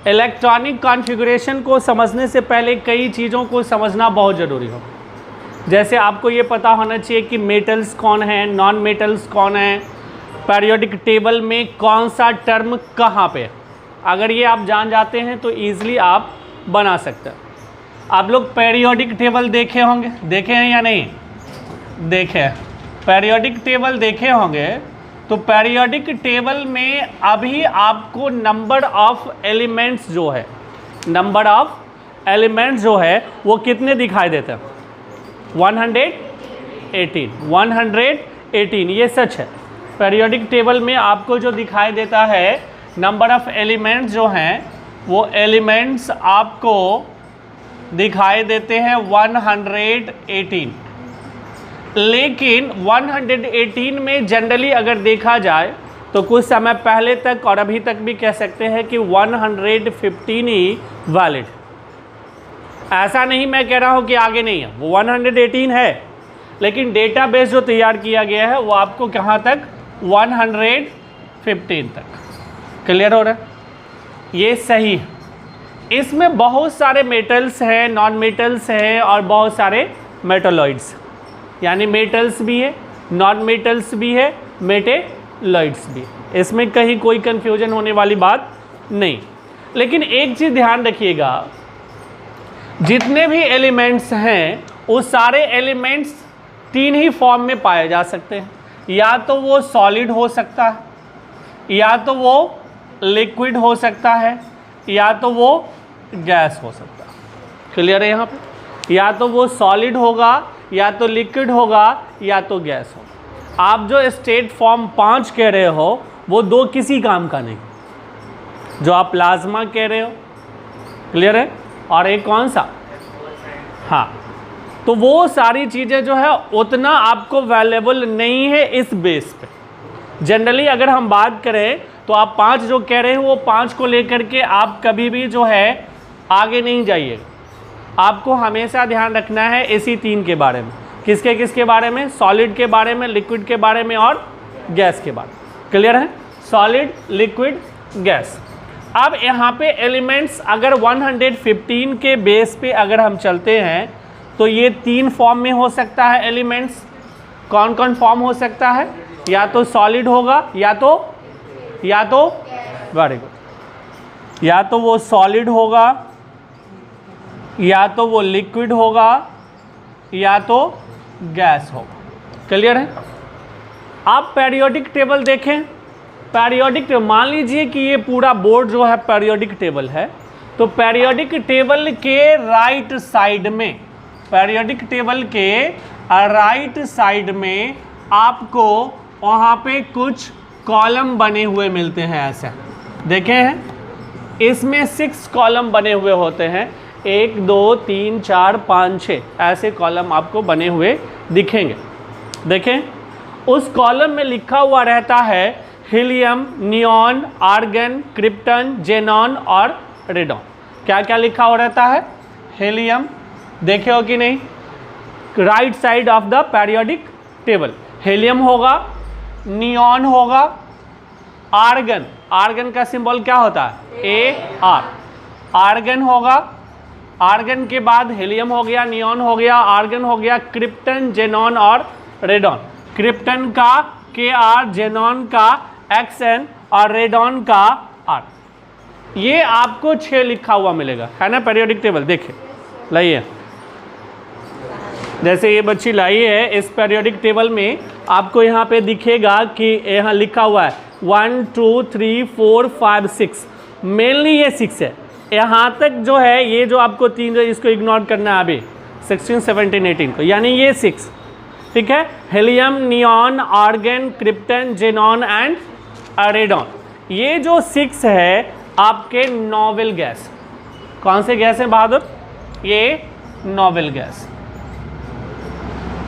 Electronic configuration को समझने से पहले कई चीज़ों को समझना बहुत ज़रूरी हो। जैसे आपको ये पता होना चाहिए कि मेटल्स कौन हैं, नॉन मेटल्स कौन हैं, पीरियोडिक टेबल में कौन सा टर्म कहाँ पे है। अगर ये आप जान जाते हैं तो ईज़िली आप बना सकते हैं। आप लोग पीरियोडिक टेबल देखे होंगे, देखे हैं या नहीं देखे हैं? पीरियोडिक टेबल देखे होंगे। तो पीरियोडिक टेबल में अभी आपको नंबर ऑफ एलिमेंट्स जो है, नंबर ऑफ एलिमेंट्स जो है वो कितने दिखाई देते हैं? 118 ये सच है। पीरियोडिक टेबल में आपको जो दिखाई देता है नंबर ऑफ एलिमेंट्स जो हैं वो एलिमेंट्स आपको दिखाई देते हैं 118। लेकिन 118 में जनरली अगर देखा जाए तो कुछ समय पहले तक और अभी तक भी कह सकते हैं कि 115 ही वैलिड। ऐसा नहीं मैं कह रहा हूँ कि आगे नहीं है, वो 118 है, लेकिन डेटाबेस जो तैयार किया गया है वो आपको कहाँ तक? 115 तक। क्लियर हो रहा है? ये सही है। इसमें बहुत सारे मेटल्स हैं, नॉन मेटल्स हैं और बहुत सारे मेटलॉइड्स, यानी मेटल्स भी है, नॉन मेटल्स भी है, मेटेलॉइड्स भी है। इसमें कहीं कोई कंफ्यूजन होने वाली बात नहीं। लेकिन एक चीज़ ध्यान रखिएगा, जितने भी एलिमेंट्स हैं वो सारे एलिमेंट्स तीन ही फॉर्म में पाए जा सकते हैं। या तो वो सॉलिड हो सकता है, या तो वो लिक्विड हो सकता है, या तो वो गैस हो सकता है। क्लियर है यहाँ पे? या तो वो सॉलिड होगा, या तो लिक्विड होगा, या तो गैस होगा। आप जो स्टेट फॉर्म 5 कह रहे हो वो दो किसी काम का नहीं। जो आप प्लाज्मा कह रहे हो, क्लियर है? और एक कौन सा? हाँ, तो वो सारी चीज़ें जो है उतना आपको वैल्यूएबल नहीं है इस बेस पे। जनरली अगर हम बात करें तो आप 5 जो कह रहे हैं वो 5 को लेकर के आप कभी भी जो है आगे नहीं जाइएगा। आपको हमेशा ध्यान रखना है इसी 3 के बारे में। किसके किसके बारे में? सॉलिड के बारे में, लिक्विड के बारे में और गैस के बारे में। क्लियर है? Solid, liquid, gas. अब यहाँ पे एलिमेंट्स अगर 115 के बेस पे अगर हम चलते हैं तो ये 3 फॉर्म में हो सकता है एलिमेंट्स। कौन कौन फॉर्म हो सकता है? या तो सॉलिड होगा, या तो वेरी गुड, या तो वो सॉलिड होगा, या तो वो लिक्विड होगा, या तो गैस होगा। क्लियर है? आप पीरियोडिक टेबल देखें। पीरियोडिक टेबल, मान लीजिए कि ये पूरा बोर्ड जो है पीरियोडिक टेबल है, तो पीरियोडिक टेबल के राइट साइड में, पीरियोडिक टेबल के राइट साइड में आपको वहाँ पे कुछ कॉलम बने हुए मिलते हैं। ऐसे देखे हैं? इसमें 6 कॉलम बने हुए होते हैं। 1 2 3 4 5 6 ऐसे कॉलम आपको बने हुए दिखेंगे। देखें, उस कॉलम में लिखा हुआ रहता है helium, neon, argon, krypton, xenon और रेडॉन। क्या क्या लिखा हुआ रहता है? हीलियम, देखे हो कि नहीं? Right side of the periodic table helium होगा, नियॉन होगा, आर्गन, आर्गन का सिंबल क्या होता है? AR, आर्गन होगा। आर्गन के बाद हीलियम हो गया, नियॉन हो गया, आर्गन हो गया, क्रिप्टन, जेनॉन और रेडॉन। क्रिप्टन का KR, जेनॉन का XN और रेडॉन का R। ये आपको 6 लिखा हुआ मिलेगा, है ना? पीरियोडिक टेबल देखिए, लाइए, जैसे ये बच्ची लाई है, इस पीरियोडिक टेबल में आपको यहाँ पे दिखेगा कि यहाँ लिखा हुआ है 1 2 3 4 5 6। मेनली ये 6 है। यहाँ तक जो है ये जो आपको 3 जो इसको इग्नोर करना है अभी 16 17 18 को, यानी ये 6। ठीक है? Helium, neon, argon, krypton, xenon and radon. ये जो 6 है आपके नोबेल गैस। कौन से गैस है बहादुर? ये नोबेल गैस।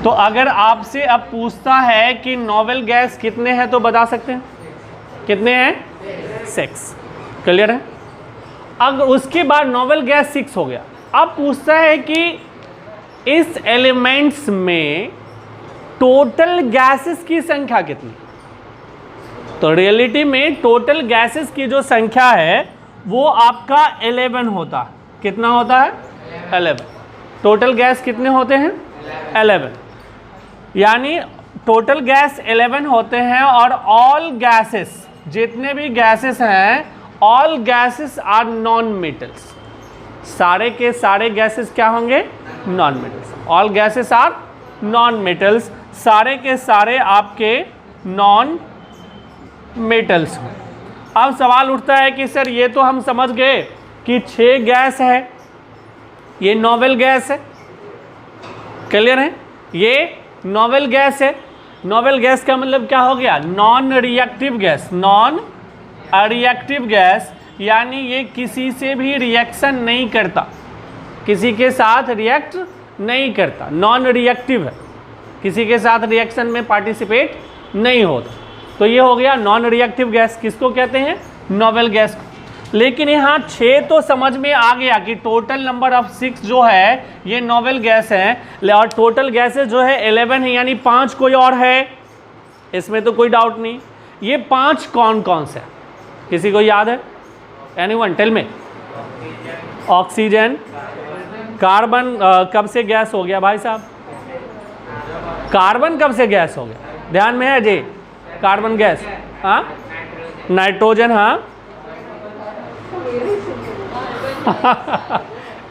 तो अगर आपसे अब पूछता है कि नोबेल गैस कितने हैं तो बता सकते हैं? कितने हैं? 6। क्लियर है? अब उसके बाद नोबेल गैस 6 हो गया। अब पूछता है कि इस एलिमेंट्स में टोटल गैसेस की संख्या कितनी? तो रियलिटी में टोटल गैसेस की जो संख्या है वो आपका 11 होता है। कितना होता है? 11। टोटल गैस कितने होते हैं? 11। यानी टोटल गैस 11 होते हैं और ऑल गैसेस, जितने भी गैसेस हैं, all gases are non metals. सारे के सारे गैसेस क्या होंगे? Non metals. All gases are non metals, सारे के सारे आपके नॉन मेटल्स। अब सवाल उठता है कि सर ये तो हम समझ गए कि 6 गैस है, ये नोवेल गैस है, क्लियर है? ये नोवेल गैस है। नोवेल गैस का मतलब क्या हो गया? Non reactive gas. Non reactive gas यानी ये किसी से भी रिएक्शन नहीं करता, किसी के साथ रिएक्ट नहीं करता, नॉन रिएक्टिव है, किसी के साथ रिएक्शन में पार्टिसिपेट नहीं होता। तो ये हो गया नॉन रिएक्टिव गैस। किसको कहते हैं? Novel gas. लेकिन यहाँ 6 तो समझ में आ गया कि टोटल नंबर ऑफ 6 जो है ये नोवेल गैस है, और टोटल गैसेस जो है 11 है, यानी 5 कोई और है, इसमें तो कोई डाउट नहीं। ये 5 कौन कौन से? किसी को याद है? Anyone tell me. Oxygen, carbon कब से गैस हो गया भाई साहब? कार्बन कब से गैस हो गया? ध्यान में है जी? कार्बन गैस, हाँ। नाइट्रोजन, हाँ।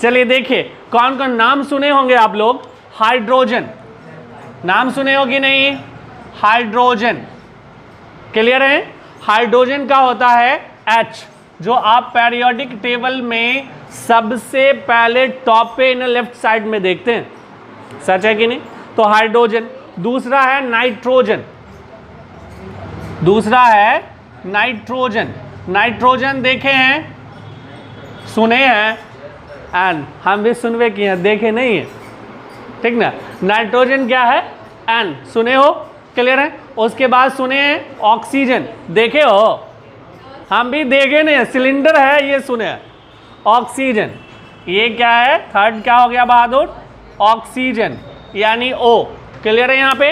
चलिए देखिए कौन कौन नाम सुने होंगे आप लोग। हाइड्रोजन नाम सुने हो कि नहीं? हाइड्रोजन, क्लियर है? हाइड्रोजन का होता है H, जो आप पेरियोडिक टेबल में सबसे पहले टॉप पे इन लेफ्ट साइड में देखते हैं, सच है कि नहीं? तो हाइड्रोजन। दूसरा है नाइट्रोजन, दूसरा है नाइट्रोजन। नाइट्रोजन देखे हैं, सुने हैं, एंड हम भी सुनवे किए हैं, देखे नहीं है, ठीक ना? नाइट्रोजन क्या है? एन, सुने हो, क्लियर है? उसके बाद सुने हैं ऑक्सीजन, देखे हो? हम भी देखे नहीं, सिलेंडर है ये, सुने हैं ऑक्सीजन। ये क्या है? थर्ड क्या हो गया बहादुर? ऑक्सीजन, यानी O, क्लियर है? यहाँ पे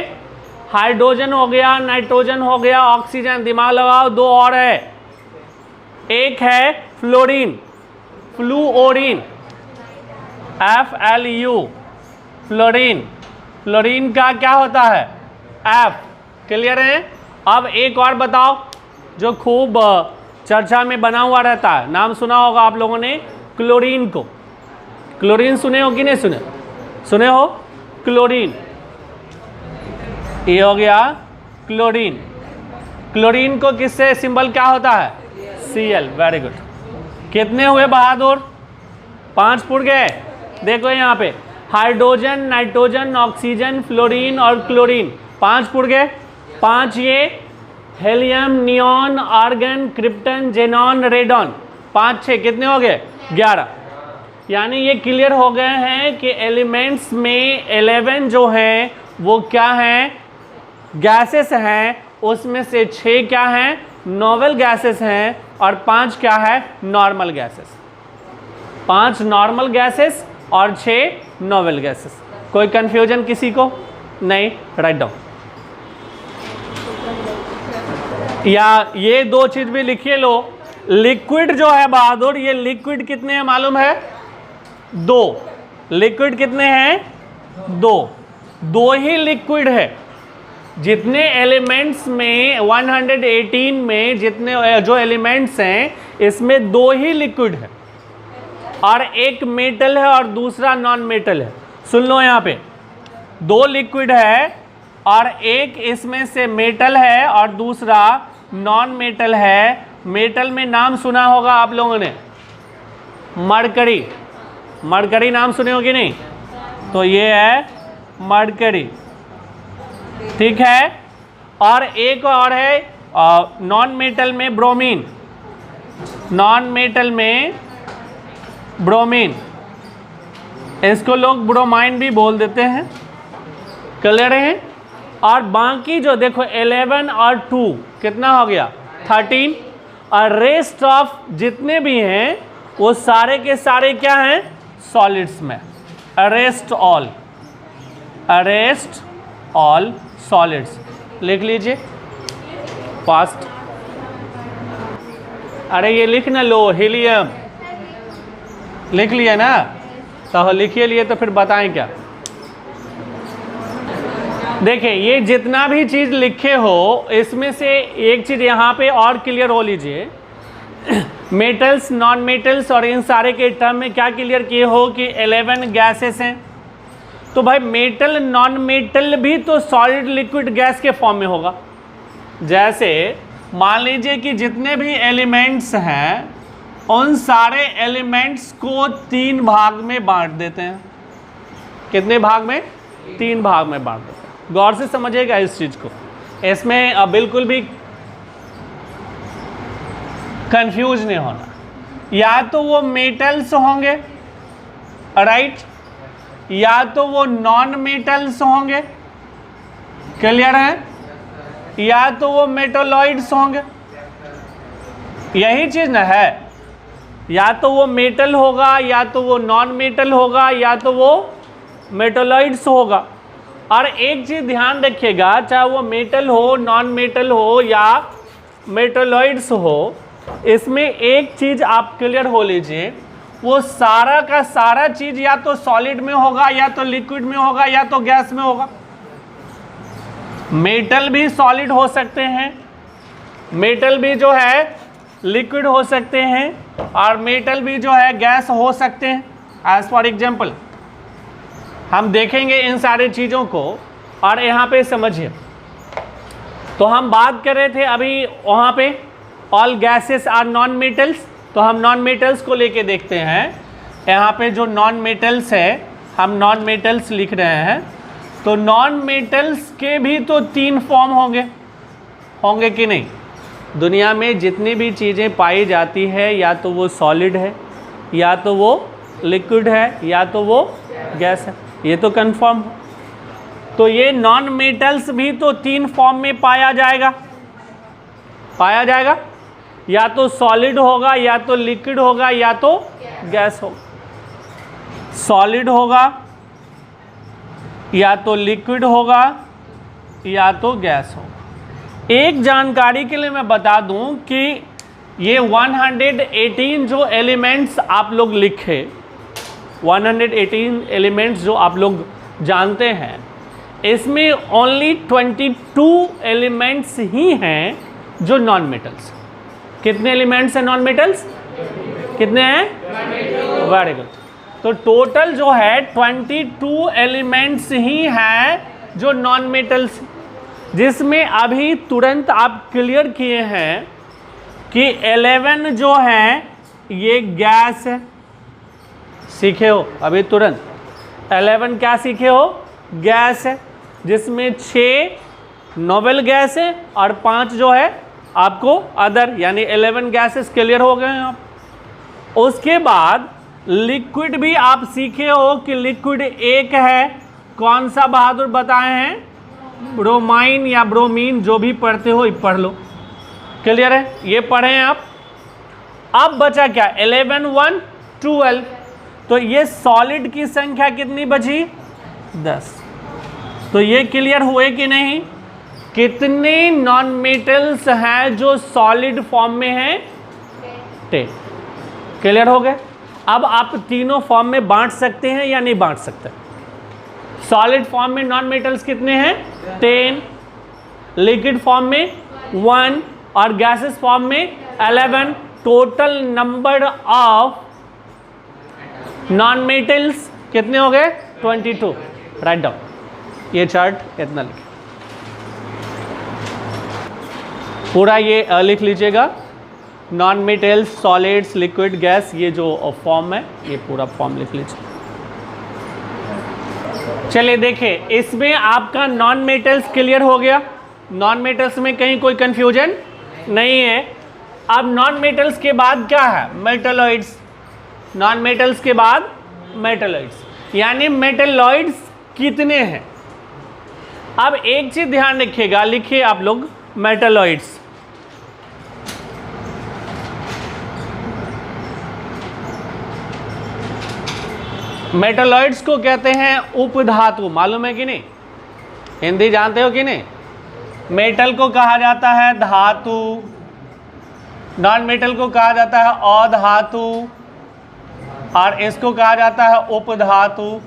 हाइड्रोजन हो गया, नाइट्रोजन हो गया, ऑक्सीजन। दिमाग लगाओ, 2 और है। एक है फ्लोरीन, फ्लूओरीन, FLU, फ्लोरीन। फ्लोरीन का क्या होता है? F, क्लियर है? अब एक और बताओ जो खूब चर्चा में बना हुआ रहता है, नाम सुना होगा आप लोगों ने, क्लोरीन को। क्लोरीन सुने हो कि नहीं सुने? सुने हो? क्लोरीन, ये हो गया क्लोरीन। क्लोरीन को किससे सिंबल क्या होता है? Cl, very good. कितने हुए बहादुर? 5 पुर गए। देखो यहाँ पे हाइड्रोजन, नाइट्रोजन, ऑक्सीजन, फ्लोरीन और क्लोरीन, 5 पुर गए। 5 ये helium, neon, argon, krypton, xenon, radon, 5 6 कितने हो गए? 11। यानी ये क्लियर हो गए हैं कि एलिमेंट्स में 11 जो हैं वो क्या हैं? गैसेस हैं। उसमें से 6 क्या हैं? नोवेल गैसेस हैं, और 5 क्या है? Normal gases. 5 नॉर्मल गैसेस और 6 नोवेल गैसेस। कोई कंफ्यूजन किसी को? नहीं? Write down. या ये 2 चीज भी लिखिए लो। लिक्विड जो है बहादुर, ये लिक्विड कितने हैं मालूम है? 2। लिक्विड कितने हैं? 2 ही लिक्विड है। जितने एलिमेंट्स में 118 में जितने जो एलिमेंट्स हैं, इसमें 2 ही लिक्विड है, और एक मेटल है और दूसरा नॉन मेटल है। सुन लो यहाँ पे, 2 लिक्विड है और एक इसमें से मेटल है और दूसरा नॉन मेटल है। मेटल में नाम सुना होगा आप लोगों ने, मरकरी। मरकरी नाम सुने हो कि नहीं? तो ये है मरकरी, ठीक है। और एक और है नॉन मेटल में ब्रोमीन, नॉन मेटल में ब्रोमीन, इसको लोग ब्रोमाइन भी बोल देते हैं, क्लियर है। और बाकी जो देखो 11 और 2 कितना हो गया? 13। और रेस्ट ऑफ जितने भी हैं वो सारे के सारे क्या हैं? सॉलिड्स में। Arrest all, arrest all solids लिख लीजिए फास्ट। अरे ये लिख ना लो, हीलियम लिख लिए ना, तो लिखिए लिए तो फिर बताएं क्या। देखिए ये जितना भी चीज़ लिखे हो, इसमें से एक चीज़ यहाँ पे और क्लियर हो लीजिए, मेटल्स, नॉन मेटल्स और इन सारे के टर्म में क्या क्लियर किए हो कि 11 गैसेस हैं। तो भाई मेटल नॉन मेटल भी तो सॉलिड लिक्विड गैस के फॉर्म में होगा। जैसे मान लीजिए कि जितने भी एलिमेंट्स हैं उन सारे एलिमेंट्स को 3 भाग में बांट देते हैं। कितने भाग में? 3 भाग में बांट देते हैं। गौर से समझिएगा इस चीज़ को, इसमें बिल्कुल भी कंफ्यूज नहीं होना। या तो वो मेटल्स होंगे, राइट, या तो वो नॉन मेटल्स होंगे, क्लियर है, या तो वो मेटलॉइड्स होंगे। यही चीज़ ना है, या तो वो मेटल होगा, या तो वो नॉन मेटल होगा, या तो वो मेटलॉइड्स होगा। और एक चीज़ ध्यान रखिएगा, चाहे वो मेटल हो, नॉन मेटल हो या मेटलॉइड्स हो, इसमें एक चीज़ आप क्लियर हो लीजिए, वो सारा का सारा चीज़ या तो सॉलिड में होगा, या तो लिक्विड में होगा, या तो गैस में होगा। मेटल भी सॉलिड हो सकते हैं, मेटल भी जो है लिक्विड हो सकते हैं, और मेटल भी जो है गैस हो सकते हैं। एज फॉर एग्जाम्पल हम देखेंगे इन सारी चीज़ों को, और यहाँ पे समझिए। तो हम बात कर रहे थे अभी वहाँ पे all gases are non metals, तो हम नॉन मेटल्स को लेके देखते हैं। यहाँ पे जो नॉन मेटल्स है, हम नॉन मेटल्स लिख रहे हैं। तो नॉन मेटल्स के भी तो 3 फॉर्म होंगे कि नहीं? दुनिया में जितनी भी चीज़ें पाई जाती है, या तो वो सॉलिड है, या तो वो लिक्विड है, या तो वो गैस है, ये तो कंफर्म। तो ये नॉन मेटल्स भी तो 3 फॉर्म में पाया जाएगा, या तो सॉलिड होगा, या तो लिक्विड होगा, या तो गैस होगा। सॉलिड होगा, या तो लिक्विड होगा, या तो गैस होगा। एक जानकारी के लिए मैं बता दूं कि ये 118 जो एलिमेंट्स आप लोग लिखे, 118 एलिमेंट्स जो आप लोग जानते हैं, इसमें ओनली 22 एलिमेंट्स ही हैं जो नॉन मेटल्स। कितने एलिमेंट्स हैं नॉन मेटल्स? कितने हैं? Very good. तो टोटल जो है 22 एलिमेंट्स ही हैं जो नॉन मेटल्स, जिसमें अभी तुरंत आप क्लियर किए हैं कि 11 जो हैं ये गैस है। सीखे हो अभी तुरंत 11 क्या सीखे हो? गैस है, जिसमें 6 नोबल गैस है और 5 जो है आपको अदर, यानी 11 गैसेस क्लियर हो गए हैं आप। उसके बाद लिक्विड भी आप सीखे हो कि लिक्विड एक है, कौन सा बहादुर बताए हैं? ब्रोमाइन या ब्रोमीन, जो भी पढ़ते हो पढ़ लो, क्लियर है, ये पढ़े हैं आप। अब बचा क्या? 11 1 12। तो ये सॉलिड की संख्या कितनी बची? 10। तो ये क्लियर हुए कि नहीं? कितने नॉन मेटल्स हैं जो सॉलिड फॉर्म में हैं? 10। क्लियर हो गए? अब आप तीनों फॉर्म में बांट सकते हैं या नहीं बांट सकते? सॉलिड फॉर्म में नॉन मेटल्स कितने हैं? 10, लिक्विड फॉर्म में 1 और गैसेस फॉर्म में 11। Total number of non metals कितने हो गए? 22। राइट डाउन, ये चार्ट इतना लिखे, पूरा ये लिख लीजिएगा। Non metals, solids, liquid, gas, ये जो फॉर्म है ये पूरा फॉर्म लिख लीजिए। चलिए देखिए, इसमें आपका नॉन मेटल्स क्लियर हो गया। नॉन मेटल्स में कहीं कोई कंफ्यूजन नहीं है। अब नॉन मेटल्स के बाद क्या है? मेटलॉइड्स। नॉन मेटल्स के बाद मेटलॉइड्स, यानी मेटलॉइड्स कितने हैं? अब एक चीज ध्यान रखिएगा, लिखिए आप लोग मेटलॉइड्स। मेटलॉइड्स को कहते हैं उपधातु, मालूम है कि नहीं? हिंदी जानते हो कि नहीं? मेटल को कहा जाता है धातु, नॉन मेटल को कहा जाता है अधातु और इसको कहा जाता है उपधातु।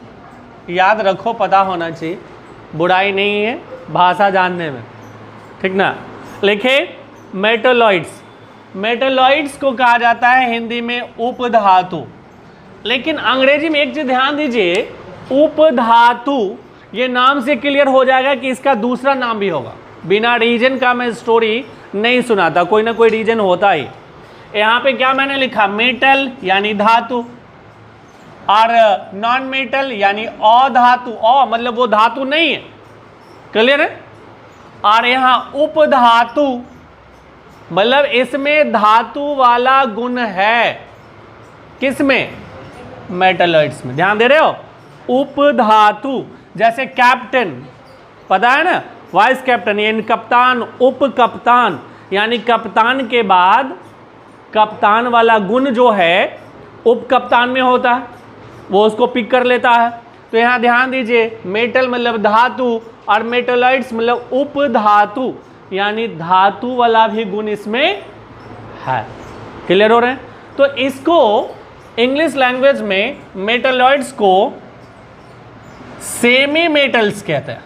याद रखो, पता होना चाहिए, बुराई नहीं है भाषा जानने में, ठीक ना। लिखे मेटलॉइड्स, मेटलॉइड्स को कहा जाता है हिंदी में उपधातु। लेकिन अंग्रेजी में एक चीज ध्यान दीजिए, उपधातु ये नाम से क्लियर हो जाएगा कि इसका दूसरा नाम भी होगा। बिना रीजन का मैं स्टोरी नहीं सुनाता, कोई ना कोई रीजन होता ही। यहाँ पे क्या मैंने लिखा, मेटल यानी धातु और नॉन मेटल यानी अधातु। मतलब वो धातु नहीं है, क्लियर है। और यहाँ उपधातु मतलब इसमें धातु वाला गुण है, किसमें, मेटलॉइड्स में। ध्यान दे रहे हो, उपधातु। जैसे कैप्टन, पता है ना, वाइस कैप्टन यानी कप्तान, उप कप्तान यानी कप्तान के बाद कप्तान वाला गुण जो है उप कप्तान में होता है, वो उसको पिक कर लेता है। तो यहाँ ध्यान दीजिए, मेटल मतलब धातु और मेटलॉइड्स मतलब उपधातु यानी धातु वाला भी गुण इसमें है। क्लियर हो रहे हैं। तो इसको इंग्लिश लैंग्वेज में मेटलॉइड्स को सेमी मेटल्स कहते हैं।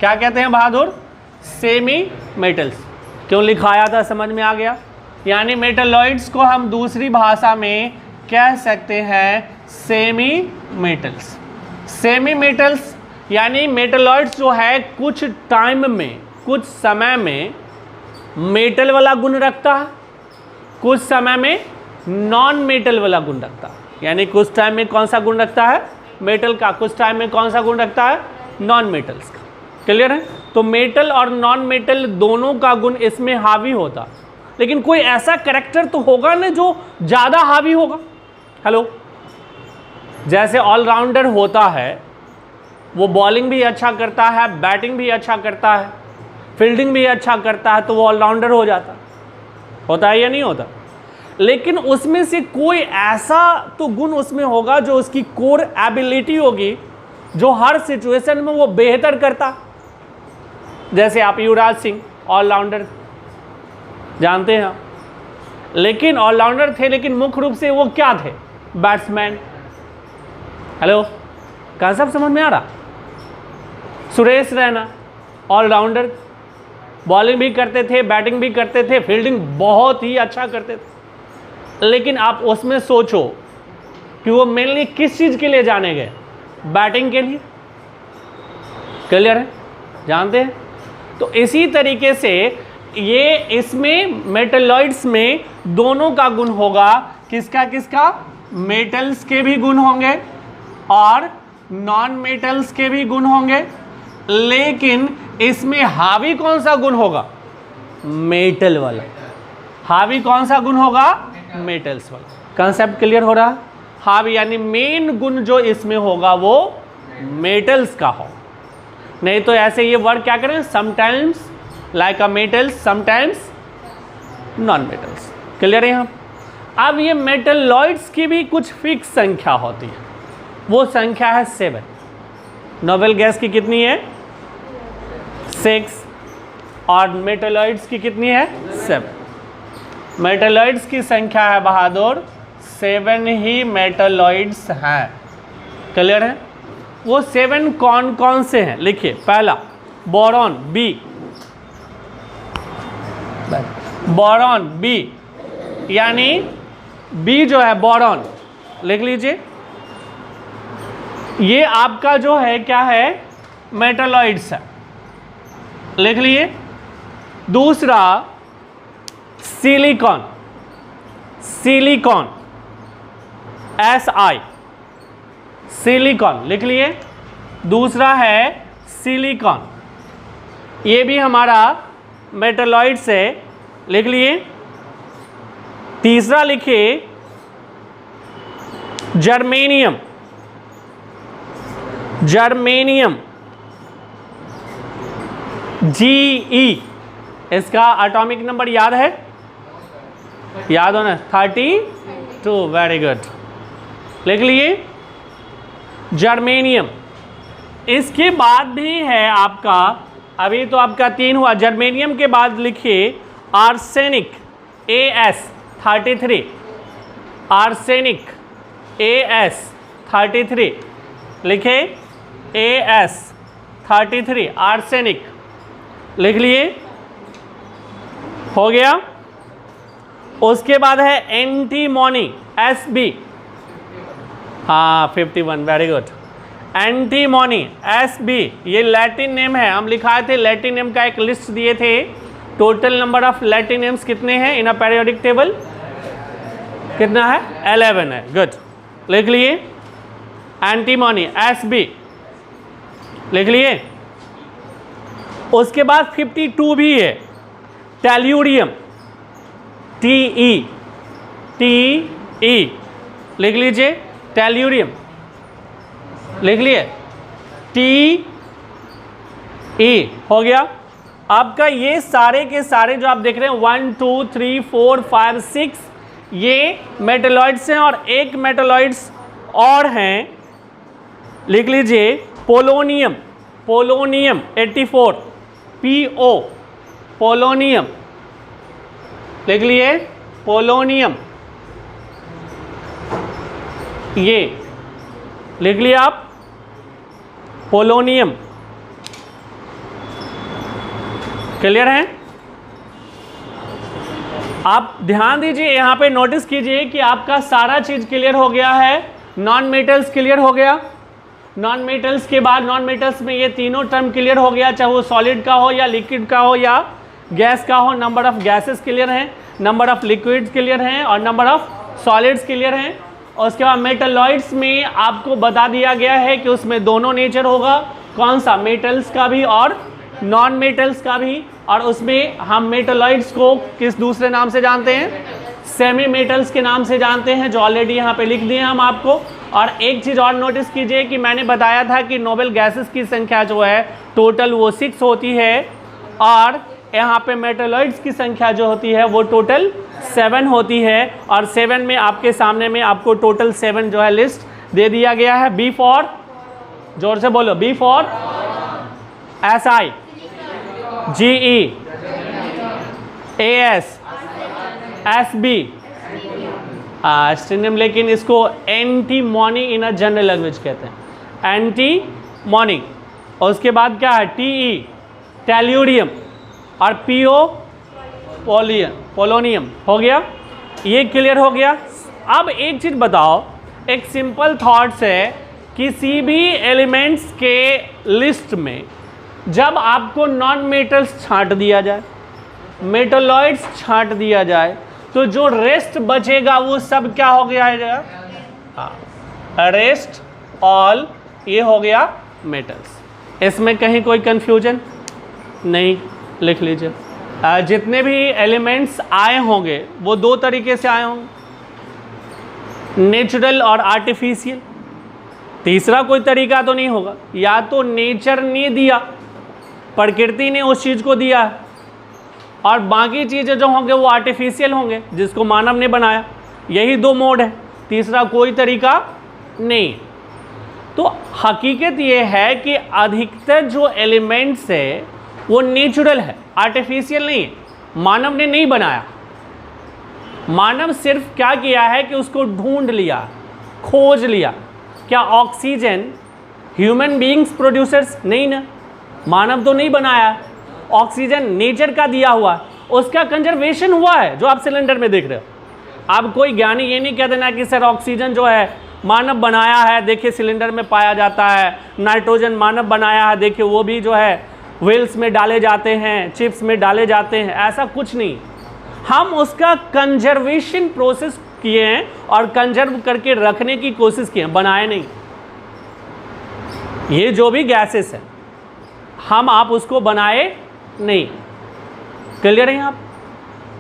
क्या कहते हैं बहादुर, सेमी मेटल्स। क्यों लिखाया था, समझ में आ गया। यानी मेटलॉइड्स को हम दूसरी भाषा में कह सकते हैं सेमी मेटल्स। सेमी मेटल्स यानी मेटलॉइड्स जो है कुछ टाइम में, कुछ समय में मेटल वाला गुण रखता है, कुछ समय में नॉन मेटल वाला गुण रखता है। यानी कुछ टाइम में कौन सा गुण रखता है, मेटल का, कुछ टाइम में कौन सा गुण रखता है, नॉन मेटल्स का। क्लियर है। तो मेटल और नॉन मेटल दोनों का गुण इसमें हावी होता, लेकिन कोई ऐसा कैरेक्टर तो होगा ना जो ज़्यादा हावी होगा। हेलो, जैसे ऑलराउंडर होता है, वो बॉलिंग भी अच्छा करता है, बैटिंग भी अच्छा करता है, फील्डिंग भी अच्छा करता है, तो वो ऑलराउंडर हो जाता होता है या नहीं होता। लेकिन उसमें से कोई ऐसा तो गुण उसमें होगा जो उसकी कोर एबिलिटी होगी, जो हर सिचुएशन में वो बेहतर करता। जैसे आप युवराज सिंह ऑलराउंडर जानते हैं, लेकिन ऑलराउंडर थे, लेकिन मुख्य रूप से वो क्या थे, बैट्समैन। हेलो, कॉन्सेप्ट समझ में आ रहा। सुरेश रैना ऑलराउंडर, बॉलिंग भी करते थे, बैटिंग भी करते थे, फील्डिंग बहुत ही अच्छा करते थे। लेकिन आप उसमें सोचो कि वो मेनली किस चीज़ के लिए जाने गए, बैटिंग के लिए। क्लियर है, जानते हैं। तो इसी तरीके से ये इसमें मेटलॉइड्स में दोनों का गुण होगा। किसका किसका, मेटल्स के भी गुण होंगे और नॉन मेटल्स के भी गुण होंगे। लेकिन इसमें हावी कौन सा गुण होगा, मेटल वाला। हावी कौन सा गुण होगा, मेटल्स वाला। कंसेप्ट क्लियर हो रहा। हावी यानी मेन गुण जो इसमें होगा वो मेटल्स का हो। नहीं तो ऐसे ये वर्ड क्या करें, समटाइम्स लाइक अ metals, sometimes non metals. Clear है यहाँ। अब ये मेटलॉइड्स की भी कुछ फिक्स संख्या होती है, वो संख्या है 7। नोबेल गैस की कितनी है, 6। और मेटलॉइड्स की कितनी है, 7। मेटलॉइड्स की संख्या है बहादुर 7 ही मेटलॉइड्स हैं। क्लियर है। वो 7 कौन कौन से हैं, लिखिए। पहला बोरॉन बी, बोरॉन बी यानी बी जो है बोरॉन, लिख लीजिए। ये आपका जो है क्या है, मेटलॉइड्स है, लिख लिए। दूसरा सिलिकॉन, सिलिकॉन SI, सिलिकॉन लिख लिए। दूसरा है सिलिकॉन, ये भी हमारा मेटलॉइड्स है, लिख लिए। तीसरा लिखिए जर्मेनियम, जर्मेनियम GE, इसका एटॉमिक नंबर याद है, याद हो ना, 32। वेरी गुड, लिख लिए जर्मेनियम। इसके बाद भी है आपका, अभी तो आपका 3 हुआ। जर्मेनियम के बाद लिखिए आर्सेनिक, AS, 33, आर्सेनिक AS 33, लिखे AS 33 आर्सेनिक, लिख लिए, हो गया। उसके बाद है एंटीमोनी SB, हाँ 51, वेरी गुड। एंटीमोनी SB, ये लैटिन नेम है, हम लिखाए थे लैटिन नेम का एक लिस्ट दिए थे। Total number of Latin names कितने हैं इन अ पीरियोडिक टेबल, कितना है 11 है, गुड, लिख लिए। एंटीमोनी SB लिख लिए। उसके बाद 52 भी है, टेल्यूरियम TE लिख लीजिए, टेल्यूरियम लिख लिए, TE हो गया। आपका ये सारे के सारे जो आप देख रहे हैं 1 2 3 4 5 6 ये मेटलॉइड्स हैं, और एक मेटलॉइड्स और हैं, लिख लीजिए पोलोनियम 84 PO, पोलोनियम लिख लिए, पोलोनियम ये लिख लिया आप, पोलोनियम, क्लियर है। आप ध्यान दीजिए यहाँ पे, नोटिस कीजिए कि आपका सारा चीज क्लियर हो गया है। नॉन मेटल्स क्लियर हो गया, नॉन मेटल्स के बाद नॉन मेटल्स में ये तीनों टर्म क्लियर हो गया, चाहे वो सॉलिड का हो या लिक्विड का हो या गैस का हो। नंबर ऑफ गैसेस क्लियर हैं, नंबर ऑफ लिक्विड्स क्लियर हैं, और नंबर ऑफ सॉलिड्स क्लियर हैं। और उसके बाद मेटलॉइड्स में आपको बता दिया गया है कि उसमें दोनों नेचर होगा, कौन सा, मेटल्स का भी और नॉन मेटल्स का भी। और उसमें हम मेटलॉइड्स को किस दूसरे नाम से जानते हैं, सेमी मेटल्स के नाम से जानते हैं, जो ऑलरेडी यहाँ पे लिख दिए हम आपको। और एक चीज़ और नोटिस कीजिए कि मैंने बताया था कि नोबेल गैसेस की संख्या जो है टोटल वो 6 होती है, और यहाँ पे मेटलॉइड्स की संख्या जो होती है वो टोटल 7 होती है। और 7 में आपके सामने में आपको टोटल 7 जो है लिस्ट दे दिया गया है। बी फॉर, जोर से बोलो, B for SI, GE, AS, SB, stibium, लेकिन इसको antimony in a general language कहते हैं, एंटीमोनी। और उसके बाद क्या है, TE टेल्यूरियम, और PO पोलोनियम, हो गया, ये क्लियर हो गया। अब एक चीज़ बताओ, एक सिंपल थॉट्स है, किसी भी एलिमेंट्स के लिस्ट में जब आपको नॉन मेटल्स छांट दिया जाए, मेटलॉइड्स छांट दिया जाए, तो जो रेस्ट बचेगा वो सब क्या हो गया है, रेस्ट ऑल, ये हो गया मेटल्स। इसमें कहीं कोई कंफ्यूजन नहीं, लिख लीजिए। जितने भी एलिमेंट्स आए होंगे वो 2 तरीके से आए होंगे, नेचुरल और आर्टिफिशियल। तीसरा कोई तरीका तो नहीं होगा, या तो नेचर ने दिया, प्रकृति ने उस चीज़ को दिया, और बाकी चीज़ें जो होंगे वो आर्टिफिशियल होंगे, जिसको मानव ने बनाया। यही 2 मोड है, तीसरा कोई तरीका नहीं। तो हकीकत ये है कि अधिकतर जो एलिमेंट्स है वो नेचुरल है, आर्टिफिशियल नहीं है, मानव ने नहीं बनाया। मानव सिर्फ क्या किया है कि उसको ढूंढ लिया, खोज लिया। क्या ऑक्सीजन ह्यूमन बीइंग्स प्रोड्यूसर्स? नहीं ना, मानव तो नहीं बनाया। ऑक्सीजन नेचर का दिया हुआ, उसका कंजर्वेशन हुआ है, जो आप सिलेंडर में देख रहे हो। अब कोई ज्ञानी ये नहीं कह देना कि सर ऑक्सीजन जो है मानव बनाया है, देखिए सिलेंडर में पाया जाता है। नाइट्रोजन मानव बनाया है, देखिए वो भी जो है व्हील्स में डाले जाते हैं, चिप्स में डाले जाते हैं। ऐसा कुछ नहीं, हम उसका कंजर्वेशन प्रोसेस किए हैं और कंजर्व करके रखने की कोशिश की है, बनाए नहीं। ये जो भी गैसेस है हम आप उसको बनाए नहीं। क्लियर है आप?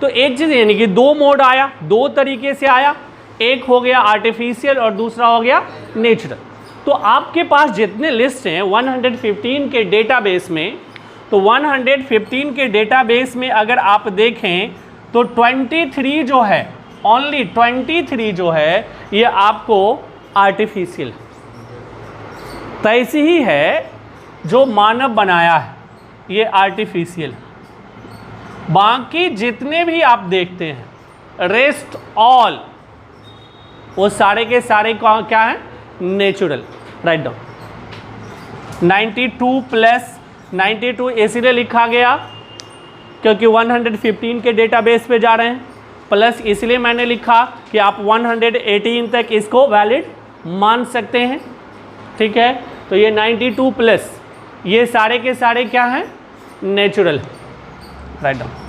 तो एक चीज़ यानी कि 2 मोड आया, 2 तरीके से आया, एक हो गया आर्टिफिशियल और दूसरा हो गया नेचुरल। तो आपके पास जितने लिस्ट हैं 115 के डेटाबेस में, तो 115 के डेटाबेस में अगर आप देखें तो 23 जो है, ओनली 23 जो है ये आपको आर्टिफिशियल है। तो ऐसी ही है जो मानव बनाया है ये आर्टिफिशियल है। बाकी जितने भी आप देखते हैं रेस्ट ऑल, वो सारे के सारे क्या है, नेचुरल। Write down. 92 प्लस 92 इसलिए लिखा गया क्योंकि 115 के डेटाबेस पे जा रहे हैं, प्लस इसलिए मैंने लिखा कि आप 118 तक इसको वैलिड मान सकते हैं। ठीक है, तो ये 92 प्लस ये सारे के सारे क्या हैं, नेचुरल। Write down.